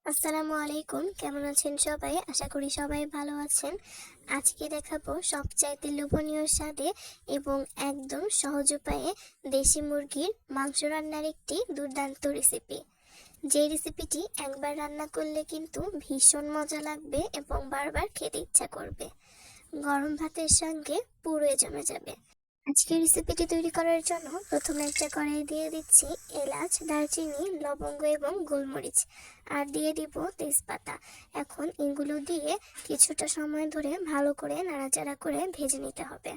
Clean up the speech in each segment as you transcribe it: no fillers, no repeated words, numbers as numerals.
আসসালামু আলাইকুম। কেমন আছেন সবাই? আশা করি সবাই ভালো আছেন। আজকে দেখাবো সবচাইতে লোভনীয় স্বাদে এবং একদম সহজ উপায়ে দেশি মুরগির মাংস রান্নার একটি দুর্দান্ত রেসিপি। যে রেসিপিটি একবার রান্না করলে কিন্তু ভীষণ মজা লাগবে এবং বারবার খেতে ইচ্ছা করবে। গরম ভাতের সঙ্গে পুরো জমে যাবে। আজকের রেসিপিটি তৈরি করার জন্য প্রথমে একটা কড়াই দিয়ে দিচ্ছি এলাচ, দারচিনি, লবঙ্গ এবং গোলমরিচ, আর দিয়ে দিব তেজপাতা। এখন এগুলো দিয়ে কিছুটা সময় ধরে ভালো করে নাড়াচাড়া করে ভেজে নিতে হবে।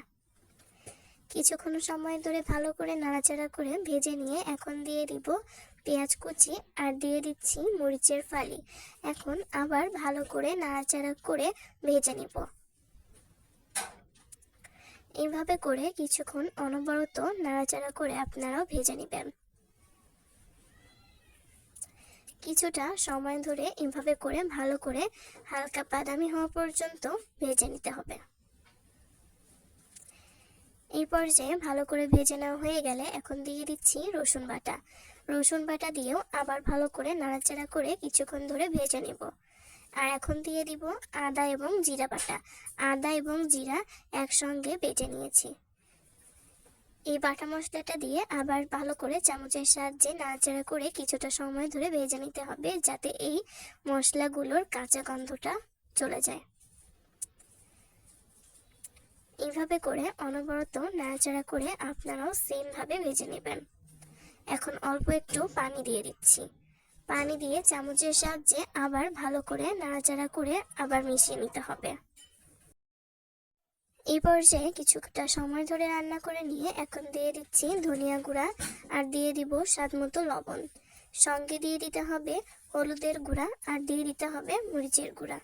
কিছুক্ষণ সময় ধরে ভালো করে নাড়াচাড়া করে ভেজে নিয়ে এখন দিয়ে দিব পেঁয়াজ কুচি আর দিয়ে দিচ্ছি মরিচের ফালি। এখন আবার ভালো করে নাড়াচাড়া করে ভেজে নিব। এইভাবে করে কিছুক্ষণ অনবরত নাড়াচাড়া করে আপনারাও ভেজে নেবেন। কিছুটা সময় ধরে এভাবে করে ভালো করে হালকা বাদামি হওয়া পর্যন্ত ভেজে নিতে হবে। এই পর্যায়ে ভালো করে ভেজে নেওয়া হয়ে গেলে এখন দিয়ে দিচ্ছি রসুন বাটা। রসুন বাটা দিয়েও আবার ভালো করে নাড়াচাড়া করে কিছুক্ষণ ধরে ভেজে নেব। আর এখন দিয়ে দিব আদা এবং জিরা বাটা। আদা এবং জিরা একসঙ্গে বেটে নিয়েছি। এই বাটা মশলাটা দিয়ে আবার ভালো করে চামচের সাহায্যে নাড়াচাড়া করে কিছুটা সময় ধরে ভেজে নিতে হবে, যাতে এই মশলাগুলোর কাঁচা গন্ধটা চলে যায়। এইভাবে করে অনবরত নাড়াচাড়া করে আপনারাও সেম ভাবে ভেজে নেবেন। এখন অল্প একটু পানি দিয়ে দিচ্ছি। পানি দিয়ে চামচের সাহায্যে আবার ভালো করে নাড়াচাড়া করে আবার মিশিয়ে নিতে হবে। এই পর্যায়ে কিছুটা সময় ধরে রান্না করে নিয়ে এখন দিয়ে দিচ্ছি ধনিয়া গুঁড়া আর দিয়ে দিব স্বাদমতো লবণ। সঙ্গে দিয়ে দিতে হবে হলুদের গুঁড়া আর দিয়ে দিতে হবে মরিচের গুঁড়া।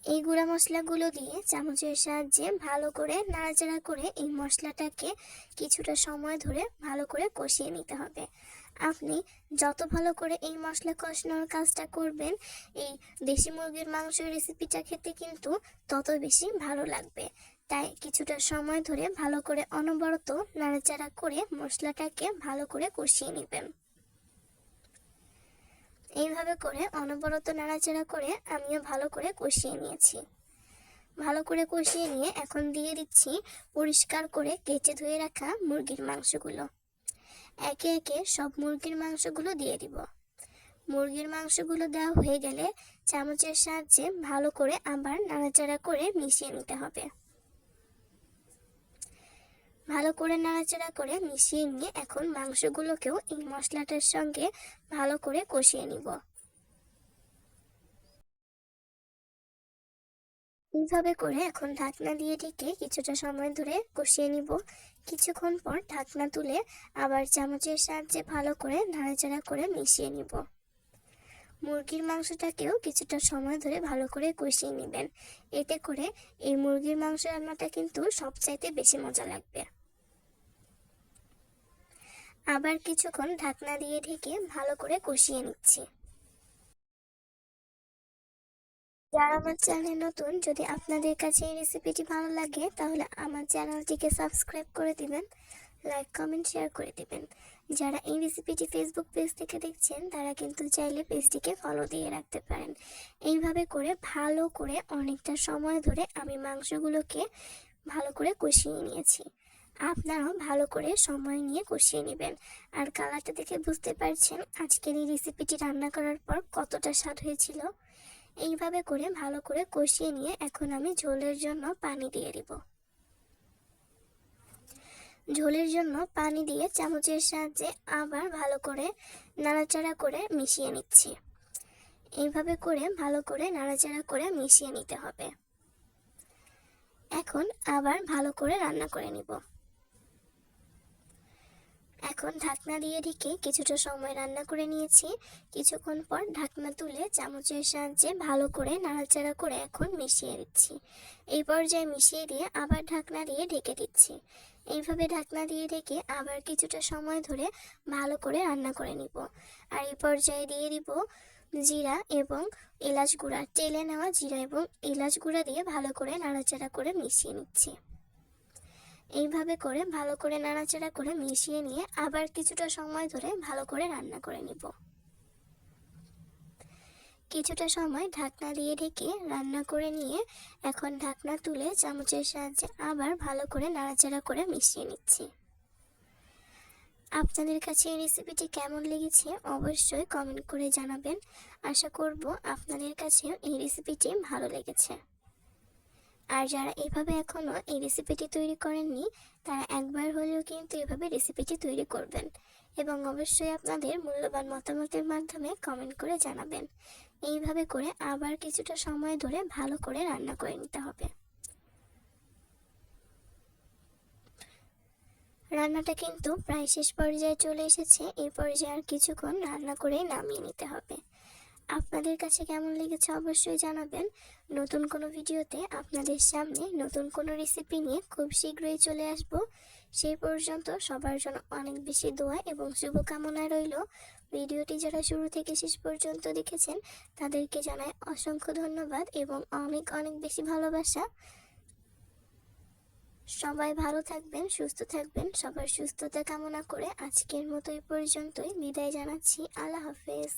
এই গুঁড়া মশলাগুলো দিয়ে চামচের সাহায্যে ভালো করে নাড়াচাড়া করে এই মশলাটাকে কিছুটা সময় ধরে ভালো করে কষিয়ে নিতে হবে। আপনি যত ভালো করে এই মশলা কষানোর কাজটা করবেন, এই দেশি মুরগির মাংসের রেসিপিটা খেতে কিন্তু তত বেশি ভালো লাগবে। তাই কিছুটা সময় ধরে ভালো করে অনবরত নাড়াচাড়া করে মশলাটাকে ভালো করে কষিয়ে নেবেন। এইভাবে করে অনবরত নাড়াচাড়া করে আমিও ভালো করে কষিয়ে নিয়েছি। ভালো করে কষিয়ে নিয়ে এখন দিয়ে দিচ্ছি পরিষ্কার করে কেটে ধুয়ে রাখা মুরগির মাংসগুলো। একে একে সব মুরগির মাংসগুলো দিয়ে দিব। মুরগির মাংসগুলো দেওয়া হয়ে গেলে চামচের সাহায্যে ভালো করে আবার নাড়াচাড়া করে মিশিয়ে নিতে হবে। ভালো করে নাড়াচাড়া করে মিশিয়ে নিয়ে এখন মাংসগুলোকেও এই মশলাটার সঙ্গে ভালো করে কষিয়ে নিব। এইভাবে করে এখন ঢাকনা দিয়ে ঢেকে কিছুটা সময় ধরে কষিয়ে নিব। কিছুক্ষণ পর ঢাকনা তুলে আবার চামচের সাহায্যে ভালো করে নাড়াচাড়া করে মিশিয়ে নিব। মুরগির মাংসটাকেও কিছুটা সময় ধরে ভালো করে কষিয়ে নেবেন। এতে করে এই মুরগির মাংস রান্নাটা কিন্তু সবচাইতে বেশি মজা লাগবে। আবার কিছুক্ষণ ঢাকনা দিয়ে ঢেকে ভালো করে কষিয়ে নিচ্ছি। যারা আমার চ্যানেলে নতুন, যদি আপনাদের কাছে এই রেসিপিটি ভালো লাগে তাহলে আমার চ্যানেলটিকে সাবস্ক্রাইব করে দিবেন, লাইক কমেন্ট শেয়ার করে দিবেন। যারা এই রেসিপিটি ফেসবুক পেজ থেকে দেখছেন তারা কিন্তু চাইলে পেজটিকে ফলো দিয়ে রাখতে পারেন। এইভাবে করে ভালো করে অনেকটা সময় ধরে আমি মাংসগুলোকে ভালো করে কষিয়ে নিয়েছি। আপনারাও ভালো করে সময় নিয়ে কষিয়ে নেবেন। আর কালারটা দেখে বুঝতে পারছেন আজকের এই রেসিপিটি রান্না করার পর কতটা স্বাদ হয়েছিল। এইভাবে করে ভালো করে কষিয়ে নিয়ে এখন আমি ঝোলের জন্য পানি দিয়ে দিব। ঝোলের জন্য পানি দিয়ে চামচের সাহায্যে আবার ভালো করে নাড়াচাড়া করে মিশিয়ে নিচ্ছি। এইভাবে করে ভালো করে নাড়াচাড়া করে মিশিয়ে নিতে হবে। এখন আবার ভালো করে রান্না করে নিব। এখন ঢাকনা দিয়ে ঢেকে কিছুটা সময় রান্না করে নিয়েছি। কিছুক্ষণ পর ঢাকনা তুলে চামচের সাহায্যে ভালো করে নাড়াচাড়া করে এখন মিশিয়ে দিচ্ছি। এই পর্যায়ে মিশিয়ে দিয়ে আবার ঢাকনা দিয়ে ঢেকে দিচ্ছি। এইভাবে ঢাকনা দিয়ে ঢেকে আবার কিছুটা সময় ধরে ভালো করে রান্না করে নিব। আর এই পর্যায়ে দিয়ে দিব জিরা এবং এলাচ গুঁড়া। টেলে নেওয়া জিরা এবং এলাচ গুঁড়া দিয়ে ভালো করে নাড়াচাড়া করে মিশিয়ে নিচ্ছি। এইভাবে করে ভালো করে নাড়াচাড়া করে মিশিয়ে নিয়ে আবার কিছুটা সময় ধরে ভালো করে রান্না করে নিব। কিছুটা সময় ঢাকনা দিয়ে ঢেকে রান্না করে নিয়ে এখন ঢাকনা তুলে চামচের সাহায্যে আবার ভালো করে নাড়াচাড়া করে মিশিয়ে নিচ্ছি। আপনাদের কাছে এই রেসিপিটি কেমন লেগেছে অবশ্যই কমেন্ট করে জানাবেন। আশা করব আপনাদের কাছেও এই রেসিপিটি ভালো লেগেছে। আর যারা এভাবে এখনও এই রেসিপিটি তৈরি করেননি তারা একবার হলেও কিন্তু এভাবে রেসিপিটি তৈরি করবেন এবং অবশ্যই আপনাদের মূল্যবান মতামতের মাধ্যমে কমেন্ট করে জানাবেন। এইভাবে করে আবার কিছুটা সময় ধরে ভালো করে রান্না করে নিতে হবে। রান্নাটা কিন্তু প্রায় শেষ পর্যায়ে চলে এসেছে। এই পর্যায়ে আর কিছুক্ষণ রান্না করেই নামিয়ে নিতে হবে। আপনাদের কাছে কেমন লেগেছে অবশ্যই জানাবেন। নতুন কোনো ভিডিওতে আপনাদের সামনে নতুন কোনো রেসিপি নিয়ে খুব শীঘ্রই চলে আসব। সেই পর্যন্ত সবার জন্য অনেক বেশি দোয়া এবং শুভকামনা রইল। ভিডিওটি যারা শুরু থেকে শেষ পর্যন্ত দেখেছেন তাদেরকে জানাই অসংখ্য ধন্যবাদ এবং অনেক অনেক বেশি ভালোবাসা। সবাই ভালো থাকবেন, সুস্থ থাকবেন। সবার সুস্থতা কামনা করে আজকের মতো এই পর্যন্তই বিদায় জানাচ্ছি। আল্লাহ হাফেজ।